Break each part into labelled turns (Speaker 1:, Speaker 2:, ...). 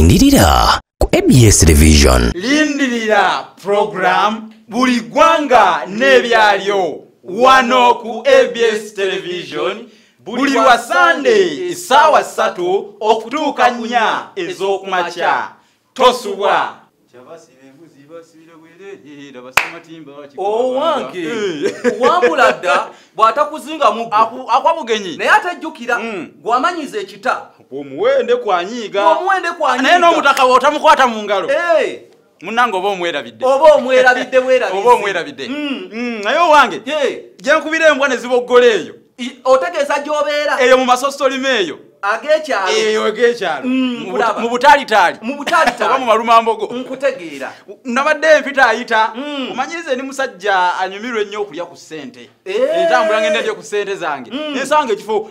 Speaker 1: Lindirira ku ABS Television.
Speaker 2: Lindirira program buli gwanga nebyalyo wano ku ABS Television buli wa Sunday sawa 3 okutuuka 4 ez'okumakya. Tosubwa
Speaker 3: owange wambuladda bw'atakuzinga muggo
Speaker 2: akwabugenyi
Speaker 3: naye atajjukira gwamanyiza ekita
Speaker 2: omuwende kwanyiiga
Speaker 3: naye
Speaker 2: n'omutaka w'otamukwata mu ngalo munnange oba omwerabidde
Speaker 3: oba
Speaker 2: omwerabidde naye owange gye nkubira embwa ne ziboggola eyo
Speaker 3: otegeeza gy'obeera
Speaker 2: eyo mu masositolimu eyo
Speaker 3: ag'ekyalo
Speaker 2: mu butaalitali oba mu malumambogo
Speaker 3: nkutegeera
Speaker 2: nabadde mpita ayita omanyirize ni musajja anyumirwa ennyo okulya ku ssente entambula ngenda ndye ku ssente zange ensanga ekifo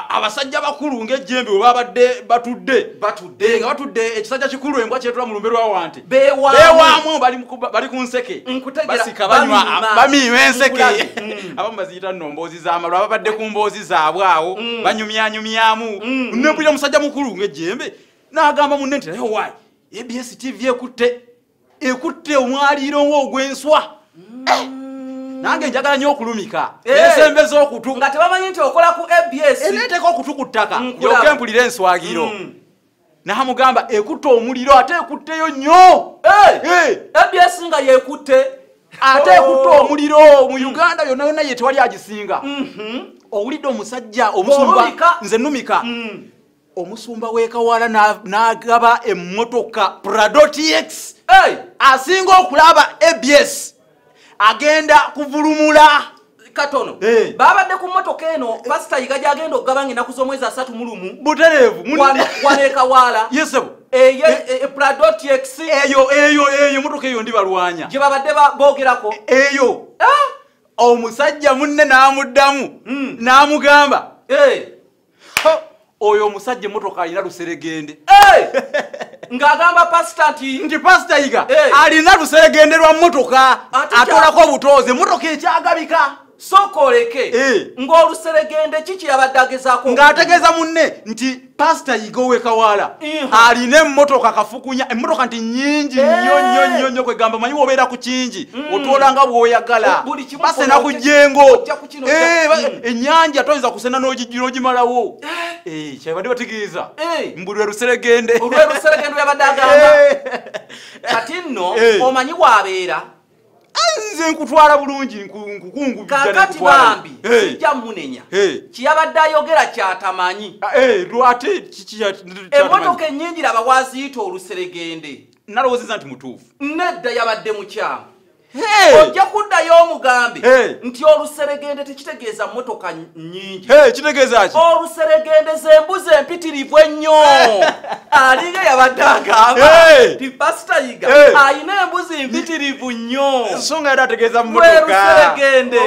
Speaker 2: abasajja bakulu ng'ejjembe bwe babadde batudde nga batudde ekisajja kikulu embwa kyetula mu lumbe lwa wante beewaamu bali ku nseke basika banywa bamiima enseke abamu baziyita nno mboozi z'amalu ababadde ku mboozi zaabwe awo banyumyanyumyamu nempulira musajja mukulu ng'ejjembe n'agamba munne nti naye waayi ABS TV ekutte omwaliiro ng'ogw'enswa nange njagala nnyo okulumika esembeza okutu
Speaker 3: nga tebamanyi nti okola ku ABS
Speaker 2: eneeteeka okutu ku ttaka yokka empulira enswagiro n'amugamba ekutte omuliro ate ekutteyo nnyo
Speaker 3: ABS nga yekutte
Speaker 2: ate ekutte omuliro mu Uganda yonna yonna ye tewali agisinga owulidde omusajja omusumba nze nnumika omusumba w'ekawala n'agaba emmotoka Prado TX asinga okulaba ABS agenda kuvulumula
Speaker 3: katono babadde ku mmotoka eno pasita yiga gyagenda okugabanga ennaku z'omwezi 31
Speaker 2: butereevu
Speaker 3: wanekawala
Speaker 2: yesebo
Speaker 3: Prado TX
Speaker 2: eyo mmotoka eyo ndibalwanya
Speaker 3: gye babadde boogerako
Speaker 2: eyo omusajja munne n'amuddamu n'amugamba oyo omusajja emmotoka alina luseregende
Speaker 3: ng'agamba pasita nti
Speaker 2: pasita yiga alina luseregende lwa mmotoka atolako obutoozi emmotoka ekyagabika
Speaker 3: sokoleke ng'oluseregende kiki yabadde agezaako
Speaker 2: ng'ategeeza munne nti pasita yiga ow'ekawala alina emmotoka kafukunya emmotoka nti nnyingi nnyo nnyo kwegamba manyi wobeera ku kingi otwolanga bw'oyagala basena ku jjengo ennyanja toyinza kusena n'ogimalawo kyabadde bategeeza mbu lwe luseregende
Speaker 3: yabadde agamba kati nno omanyi bw'abeera
Speaker 2: nze nkutwala bulungi nkukungubijja
Speaker 3: kakati bambi sijja munenya kiyabadde ayogera kyatamanyi
Speaker 2: lwate
Speaker 3: emmotoka ennyingi laba waziyita oluseregende
Speaker 2: nalowoozeza nti mutuufu
Speaker 3: nedda yabadde mukyamu ojja kuddayo omugambe nti oluseregende tekitegeeza mmotoka nnyingi
Speaker 2: kitegeeza ki
Speaker 3: oluseregende zembuzi empitirivu ennyo alinga yabadde agamba ti pasita yiga ayina embuzi mpitirivu nnyo
Speaker 2: ensonga yali ategeeza mmotoka
Speaker 3: oluseregende